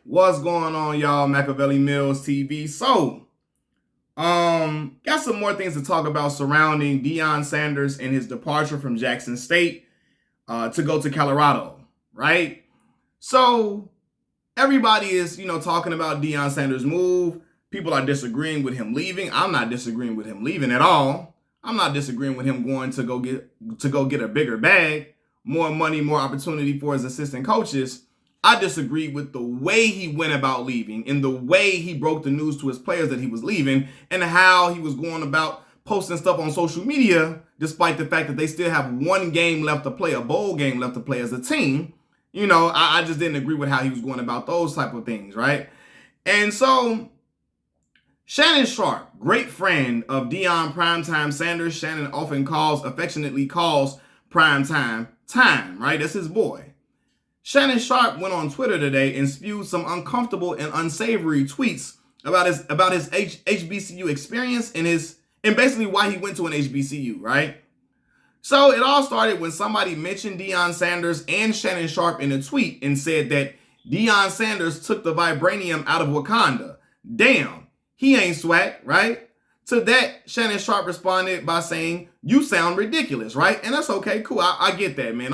What's going on, y'all? Machiavelli Mills TV. Got some more things to talk about surrounding Deion Sanders and his departure from Jackson State to go to Colorado, right? So everybody is, talking about Deion Sanders' move. People are disagreeing with him leaving. I'm not disagreeing with him leaving at all. I'm not disagreeing with him going to go get a bigger bag, more money, more opportunity for his assistant coaches. I disagree with the way he went about leaving and the way he broke the news to his players that he was leaving and how he was going about posting stuff on social media, despite the fact that they still have one game left to play, a bowl game left to play as a team. I just didn't agree with how he was going about those type of things, right? And so Shannon Sharpe, great friend of Deion Primetime Sanders. Shannon often affectionately calls Primetime Time, right? That's his boy. Shannon Sharpe went on Twitter today and spewed some uncomfortable and unsavory tweets about his HBCU experience and basically why he went to an HBCU, right? So it all started when somebody mentioned Deion Sanders and Shannon Sharpe in a tweet and said that Deion Sanders took the vibranium out of Wakanda. Damn, he ain't swag, right? To that, Shannon Sharpe responded by saying, "You sound ridiculous," right? And that's okay, cool. I get that, man.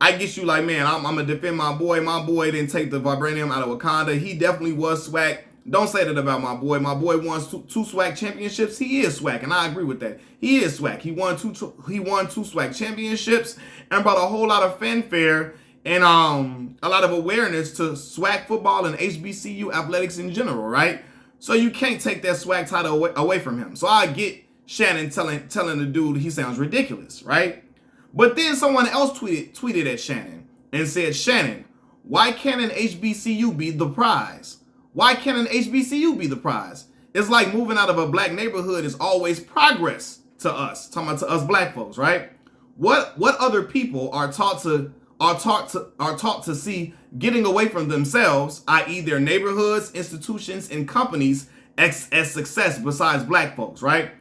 I get you like, man, I'm going to defend my boy. My boy didn't take the vibranium out of Wakanda. He definitely was swag. Don't say that about my boy. My boy won two swag championships. He is swag, and I agree with that. He is swag. He won two swag championships and brought a whole lot of fanfare and a lot of awareness to swag football and HBCU athletics in general, right? So you can't take that swag title away from him. So I get Shannon telling the dude he sounds ridiculous, right? But then someone else tweeted at Shannon and said, "Shannon, why can't an HBCU be the prize? Why can't an HBCU be the prize? It's like moving out of a black neighborhood is always progress to us." Talking about to us black folks, right? What other people are taught to see getting away from themselves, i.e. their neighborhoods, institutions, and companies as success besides black folks, right?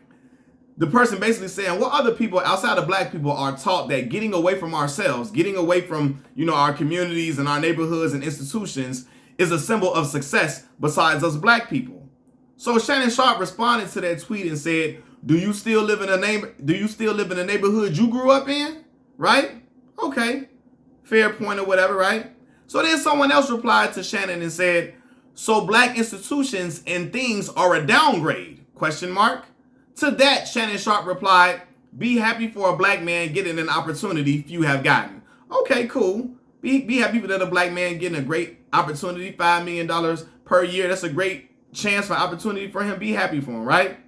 The person basically saying what other people outside of black people are taught that getting away from ourselves, getting away from, our communities and our neighborhoods and institutions is a symbol of success besides us black people. So Shannon Sharpe responded to that tweet and said, do you still live in a neighborhood you grew up in? Right? Okay. Fair point or whatever, right? So then someone else replied to Shannon and said, so black institutions and things are a downgrade? Question mark. To that, Shannon Sharpe replied, be happy for a black man getting an opportunity few have gotten. Okay, cool. Be happy that a black man getting a great opportunity, $5 million per year. That's a great chance for opportunity for him. Be happy for him, right?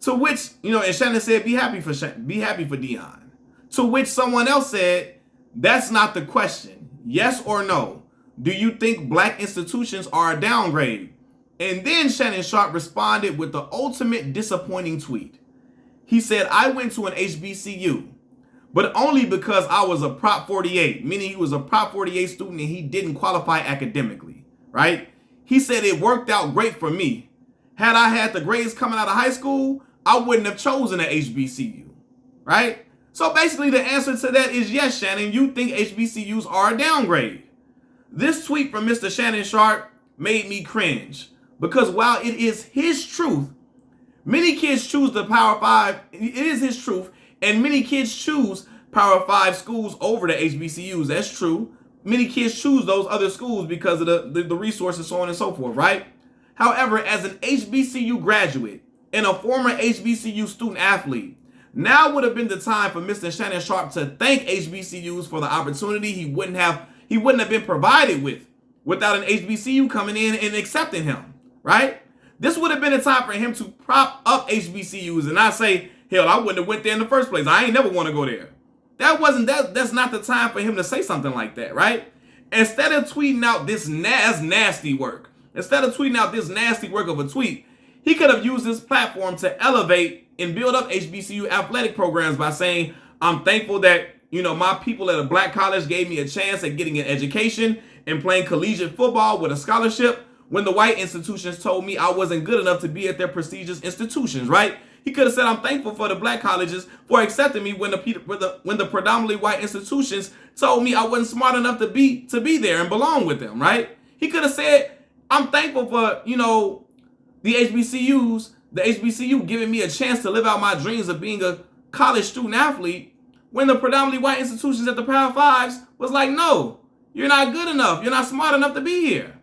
To which, and Shannon said, be happy for Deion. To which someone else said, that's not the question. Yes or no? Do you think black institutions are a downgrade? And then Shannon Sharpe responded with the ultimate disappointing tweet. He said, I went to an HBCU, but only because I was a Prop 48, meaning he was a Prop 48 student and he didn't qualify academically, right? He said it worked out great for me. Had I had the grades coming out of high school, I wouldn't have chosen an HBCU, right? So basically the answer to that is yes, Shannon, you think HBCUs are a downgrade. This tweet from Mr. Shannon Sharpe made me cringe. Because while it is his truth, many kids choose the Power 5. It is his truth. And many kids choose Power 5 schools over the HBCUs. That's true. Many kids choose those other schools because of the resources, so on and so forth, right? However, as an HBCU graduate and a former HBCU student athlete, now would have been the time for Mr. Shannon Sharpe to thank HBCUs for the opportunity he wouldn't have been provided with without an HBCU coming in and accepting him. Right? This would have been a time for him to prop up HBCUs and not say, hell, I wouldn't have went there in the first place. I ain't never want to go there. That's not the time for him to say something like that, right? Instead of tweeting out this nasty work, instead of tweeting out this nasty work of a tweet, he could have used this platform to elevate and build up HBCU athletic programs by saying, I'm thankful that, my people at a black college gave me a chance at getting an education and playing collegiate football with a scholarship, when the white institutions told me I wasn't good enough to be at their prestigious institutions, right? He could have said, I'm thankful for the black colleges for accepting me when the predominantly white institutions told me I wasn't smart enough to be there and belong with them, right? He could have said, I'm thankful for, the HBCU giving me a chance to live out my dreams of being a college student athlete, when the predominantly white institutions at the Power Fives was like, no, you're not good enough. You're not smart enough to be here.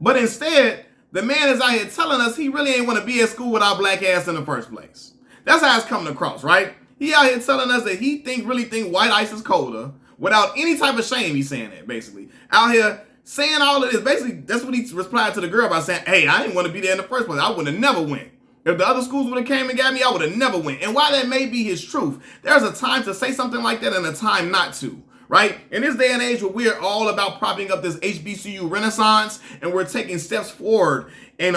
But instead, the man is out here telling us he really ain't want to be at school with our black ass in the first place. That's how it's coming across, right? He out here telling us that he really think white ice is colder without any type of shame. He's saying that, basically. Out here saying all of this. Basically, that's what he replied to the girl by saying, hey, I didn't want to be there in the first place. I would have never went. If the other schools would have came and got me, I would have never went. And while that may be his truth, there's a time to say something like that and a time not to, right? In this day and age where we're all about propping up this HBCU renaissance and we're taking steps forward and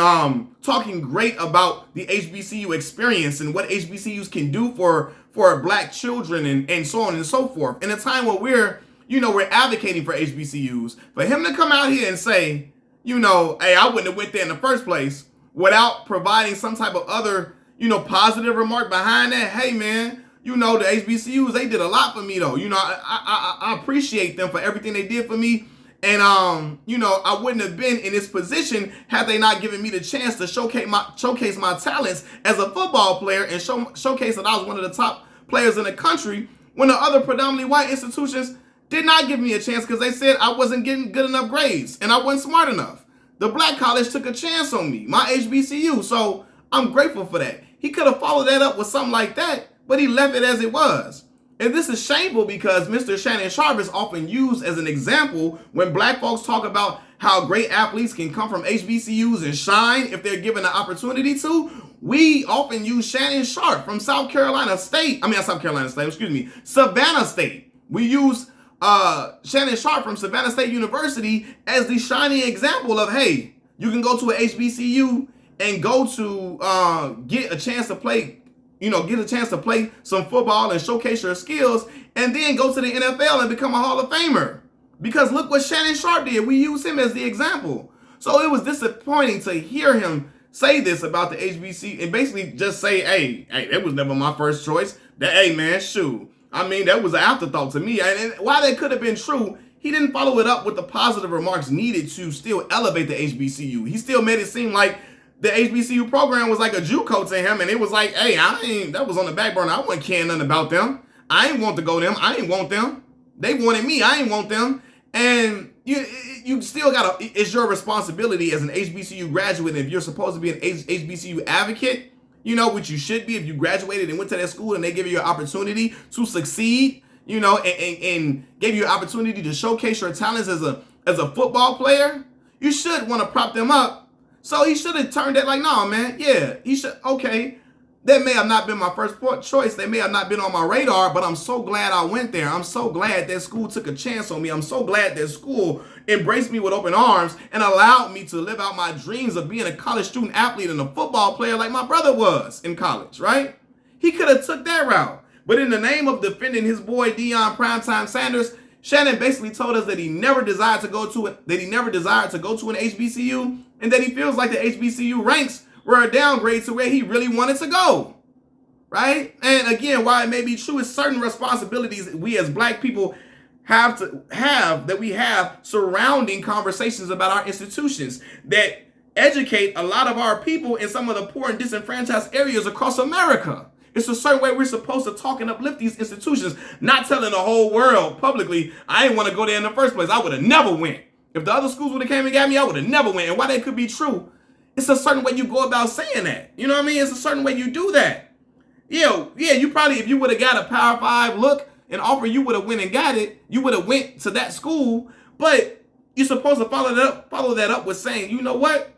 talking great about the HBCU experience and what HBCUs can do for black children and so on and so forth. In a time where we're advocating for HBCUs, for him to come out here and say, hey, I wouldn't have went there in the first place, without providing some type of other, positive remark behind that. Hey, man, the HBCUs, they did a lot for me, though. I appreciate them for everything they did for me. And, I wouldn't have been in this position had they not given me the chance to showcase my talents as a football player and showcase that I was one of the top players in the country, when the other predominantly white institutions did not give me a chance because they said I wasn't getting good enough grades and I wasn't smart enough. The black college took a chance on me, my HBCU, so I'm grateful for that. He could have followed that up with something like that, but he left it as it was. And this is shameful because Mr. Shannon Sharpe is often used as an example when black folks talk about how great athletes can come from HBCUs and shine if they're given the opportunity to. We often use Shannon Sharpe from Savannah State. We use Shannon Sharpe from Savannah State University as the shining example of, hey, you can go to an HBCU and go to get a chance to play some football and showcase your skills, and then go to the NFL and become a Hall of Famer. Because look what Shannon Sharpe did. We use him as the example. So it was disappointing to hear him say this about the HBCU and basically just say, hey, that was never my first choice. Hey, man, shoot. That was an afterthought to me. And while that could have been true, he didn't follow it up with the positive remarks needed to still elevate the HBCU. He still made it seem like the HBCU program was like a JUCO to him, and it was like, hey, that was on the back burner. I wasn't caring nothing about them. I ain't want to go them. I ain't want them. They wanted me. I ain't want them. And you still got to, it's your responsibility as an HBCU graduate, and if you're supposed to be an HBCU advocate, which you should be if you graduated and went to that school and they give you an opportunity to succeed, and gave you an opportunity to showcase your talents as a football player, you should want to prop them up. So he should have turned it like, no, man, yeah, he should, okay, that may have not been my first choice. They may have not been on my radar, but I'm so glad I went there. I'm so glad that school took a chance on me. I'm so glad that school embraced me with open arms and allowed me to live out my dreams of being a college student athlete and a football player like my brother was in college, right? He could have took that route. But in the name of defending his boy Deion Primetime Sanders, Shannon basically told us that he never desired to go to an HBCU, and that he feels like the HBCU ranks were a downgrade to where he really wanted to go, right? And again, while it may be true, it's certain responsibilities we as black people have surrounding conversations about our institutions that educate a lot of our people in some of the poor and disenfranchised areas across America. It's a certain way we're supposed to talk and uplift these institutions, not telling the whole world publicly, I didn't want to go there in the first place. I would have never went. If the other schools would have came and got me, I would have never went. And while that could be true, it's a certain way you go about saying that. You know what I mean? It's a certain way you do that. Yeah, you probably, if you would have got a Power 5 look and offer, you would have went and got it. You would have went to that school. But you're supposed to follow that up with saying, you know what?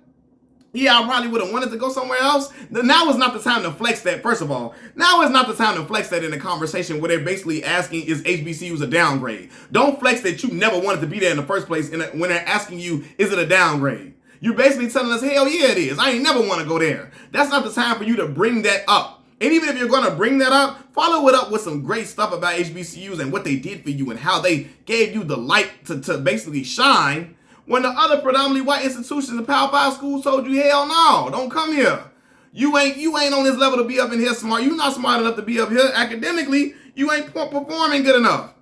Yeah, I probably would have wanted to go somewhere else. Now is not the time to flex that, first of all. Now is not the time to flex that in a conversation where they're basically asking, is HBCUs a downgrade? Don't flex that you never wanted to be there in the first place when they're asking you, is it a downgrade? You're basically telling us, hell yeah, it is. I ain't never want to go there. That's not the time for you to bring that up. And even if you're going to bring that up, follow it up with some great stuff about HBCUs and what they did for you and how they gave you the light to basically shine. When the other predominantly white institutions and Power 5 schools told you, hell no, don't come here. You ain't on this level to be up in here smart. You're not smart enough to be up here academically. You ain't performing good enough.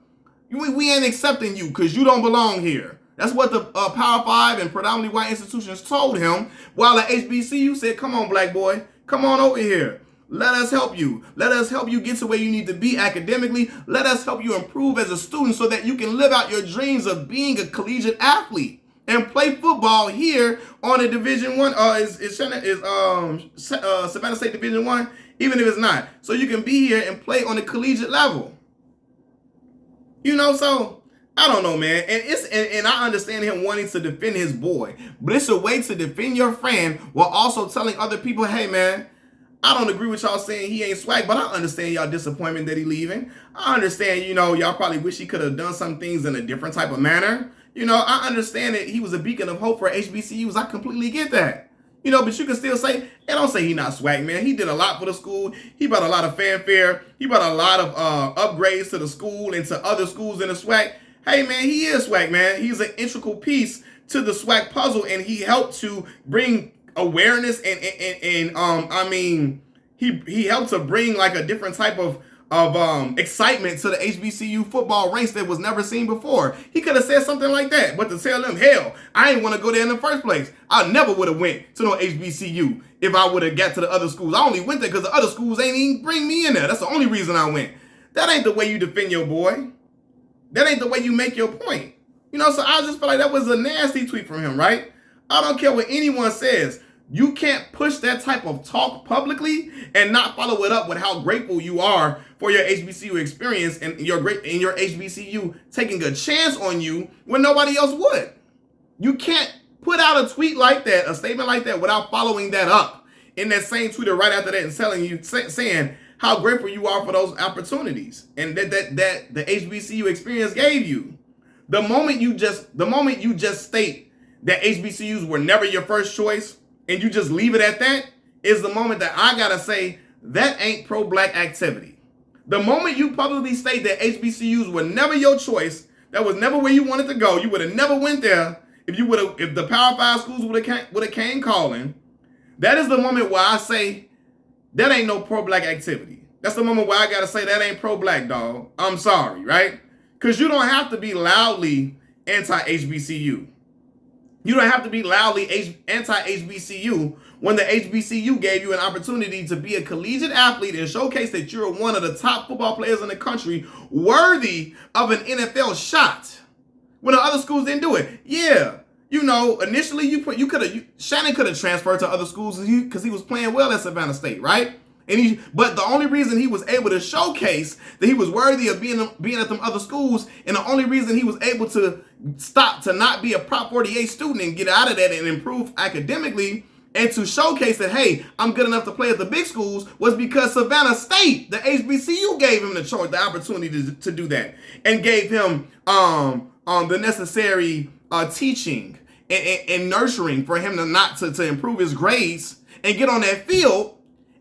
We ain't accepting you because you don't belong here. That's what the Power 5 and predominantly white institutions told him, while the HBCU said, come on, black boy, come on over here. Let us help you. Let us help you get to where you need to be academically. Let us help you improve as a student so that you can live out your dreams of being a collegiate athlete and play football here on a Division One. Savannah State Division One, even if it's not. So you can be here and play on a collegiate level. You know, so I don't know, man. And I understand him wanting to defend his boy, but it's a way to defend your friend while also telling other people, hey, man, I don't agree with y'all saying he ain't swag, but I understand y'all disappointment that he leaving. I understand, you know, y'all probably wish he could have done some things in a different type of manner. You know, I understand that he was a beacon of hope for HBCUs. I completely get that. You know, but you can still say, hey, don't say he not swag, man. He did a lot for the school. He brought a lot of fanfare. He brought a lot of upgrades to the school and to other schools in the swag. Hey, man, he is swag, man. He's an integral piece to the swag puzzle, and he helped to bring awareness and he helped to bring like a different type of excitement to the HBCU football ranks that was never seen before. He could have said something like that, but to tell them, hell, I ain't want to go there in the first place. I never would have went to no HBCU if I would have got to the other schools. I only went there because the other schools ain't even bring me in there. That's the only reason I went. That ain't the way you defend your boy. That ain't the way you make your point. You know, so I just feel like that was a nasty tweet from him, right? I don't care what anyone says. You can't push that type of talk publicly and not follow it up with how grateful you are for your HBCU experience and your HBCU taking a chance on you when nobody else would. You can't put out a tweet like that, a statement like that, without following that up in that same tweet or right after that and saying how grateful you are for those opportunities and that the HBCU experience gave you. The moment you just state that HBCUs were never your first choice, and you just leave it at that, is the moment that I gotta say, that ain't pro-black activity. The moment you publicly state that HBCUs were never your choice, that was never where you wanted to go, you would have never went there if the Power 5 schools would have came calling, that is the moment where I say, that ain't no pro-black activity. That's the moment where I gotta say, that ain't pro-black, dog. I'm sorry, right? Because you don't have to be loudly anti-HBCU. You don't have to be loudly anti-HBCU when the HBCU gave you an opportunity to be a collegiate athlete and showcase that you're one of the top football players in the country worthy of an NFL shot when the other schools didn't do it. Yeah, you know, initially Shannon could have transferred to other schools because he was playing well at Savannah State, right? But the only reason he was able to showcase that he was worthy of being at them other schools, and the only reason he was able to stop to not be a Prop 48 student and get out of that and improve academically and to showcase that, hey, I'm good enough to play at the big schools, was because Savannah State, the HBCU, gave him the opportunity to do that and gave him the necessary teaching and nurturing for him to improve his grades and get on that field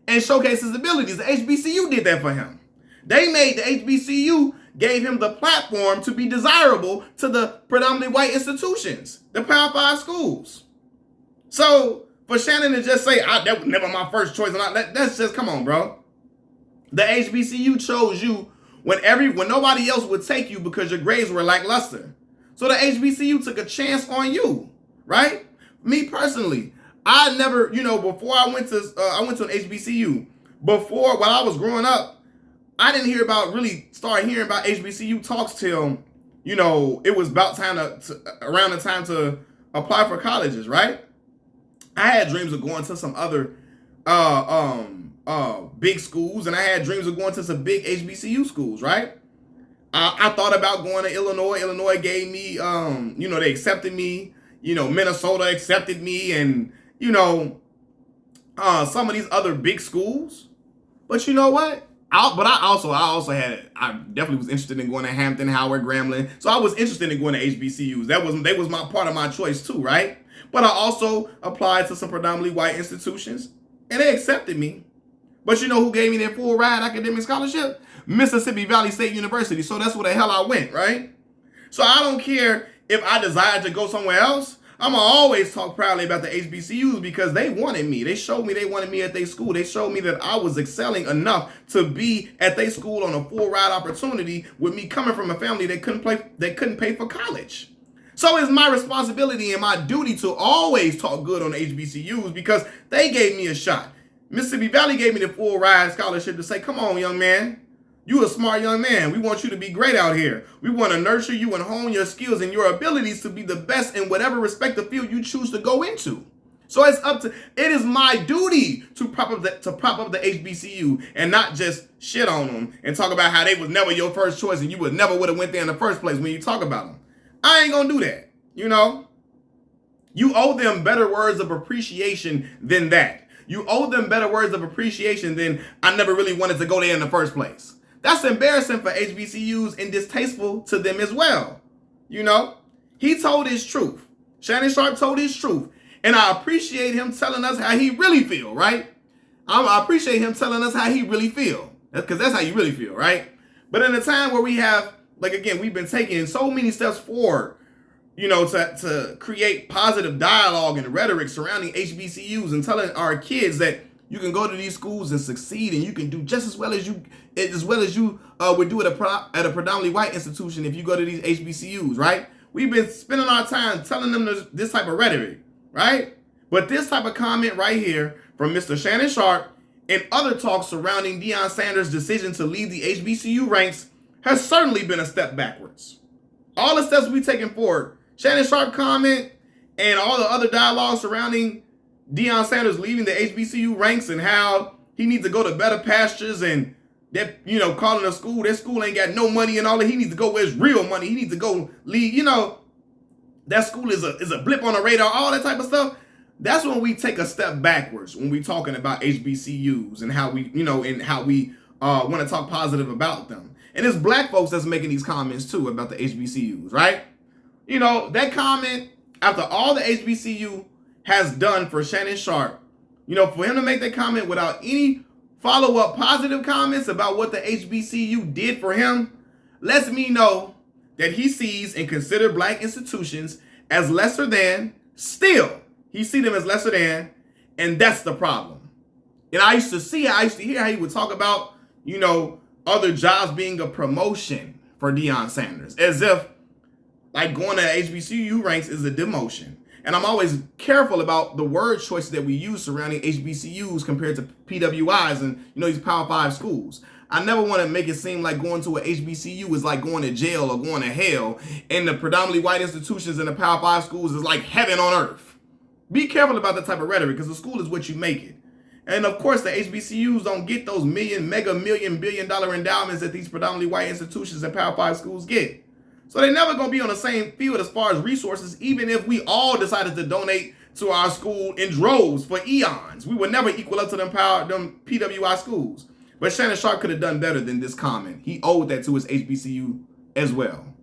and showcase his abilities. The HBCU did that for him. The HBCU gave him the platform to be desirable to the predominantly white institutions, the Power 5 schools. So for Shannon to just say, that was never my first choice, that's just, come on, bro. The HBCU chose you when nobody else would take you because your grades were lackluster. So the HBCU took a chance on you, right? Me personally, I never, before I went to an HBCU, while I was growing up, I didn't start hearing about HBCU talks till, it was about around the time to apply for colleges, right? I had dreams of going to some other big schools, and I had dreams of going to some big HBCU schools, right? I thought about going to Illinois. Illinois gave me, they accepted me. Minnesota accepted me, and some of these other big schools. But you know what? I definitely was interested in going to Hampton, Howard, Grambling. So I was interested in going to HBCUs. They was my part of my choice too, right? But I also applied to some predominantly white institutions, and they accepted me. But you know who gave me their full ride academic scholarship? Mississippi Valley State University. So that's where the hell I went, right? So I don't care if I desired to go somewhere else. I'm going to always talk proudly about the HBCUs because they wanted me. They showed me they wanted me at their school. They showed me that I was excelling enough to be at their school on a full ride opportunity with me coming from a family that couldn't pay for college. So it's my responsibility and my duty to always talk good on the HBCUs because they gave me a shot. Mississippi Valley gave me the full ride scholarship to say, come on, young man. You a smart young man. We want you to be great out here. We want to nurture you and hone your skills and your abilities to be the best in whatever respective field you choose to go into. So it is my duty to prop up the HBCU and not just shit on them and talk about how they was never your first choice and you would never would have went there in the first place when you talk about them. I ain't gonna do that. You know, you owe them better words of appreciation than that. You owe them better words of appreciation than I never really wanted to go there in the first place. That's embarrassing for HBCUs and distasteful to them as well. You know, he told his truth. Shannon Sharpe told his truth. And I appreciate him telling us how he really feel, right? I appreciate him telling us how he really feel. Because that's how you really feel, right? But in a time where we have, like, again, we've been taking so many steps forward, you know, to create positive dialogue and rhetoric surrounding HBCUs and telling our kids that you can go to these schools and succeed and you can do just as well as you would do at a predominantly white institution if you go to these HBCUs, right? We've been spending our time telling them this type of rhetoric, right? But this type of comment right here from Mr. Shannon Sharpe and other talks surrounding Deion Sanders' decision to leave the HBCU ranks has certainly been a step backwards. All the steps we've taken forward, Shannon Sharpe comment and all the other dialogue surrounding Deion Sanders leaving the HBCU ranks and how he needs to go to better pastures and that, you know, calling a school, that school ain't got no money and all that. He needs to go where it's real money. He needs to go lead, you know, that school is a blip on the radar, all that type of stuff. That's when we take a step backwards when we're talking about HBCUs and how we, you know, and how we want to talk positive about them. And it's black folks that's making these comments too about the HBCUs, right? You know, that comment after all the HBCU has done for Shannon Sharpe, you know, for him to make that comment without any follow-up positive comments about what the HBCU did for him, lets me know that he sees and consider black institutions as lesser than, still, he sees them as lesser than, and that's the problem. And I used to hear how he would talk about, you know, other jobs being a promotion for Deion Sanders, as if like going to HBCU ranks is a demotion. And I'm always careful about the word choices that we use surrounding HBCUs compared to PWIs and, you know, these Power 5 schools. I never want to make it seem like going to a HBCU is like going to jail or going to hell, and the predominantly white institutions and the Power 5 schools is like heaven on earth. Be careful about that type of rhetoric because the school is what you make it. And of course, the HBCUs don't get those mega million, billion-dollar endowments that these predominantly white institutions and Power 5 schools get. So they're never going to be on the same field as far as resources, even if we all decided to donate to our school in droves for eons. We would never equal up to them PWI schools. But Shannon Sharpe could have done better than this comment. He owed that to his HBCU as well.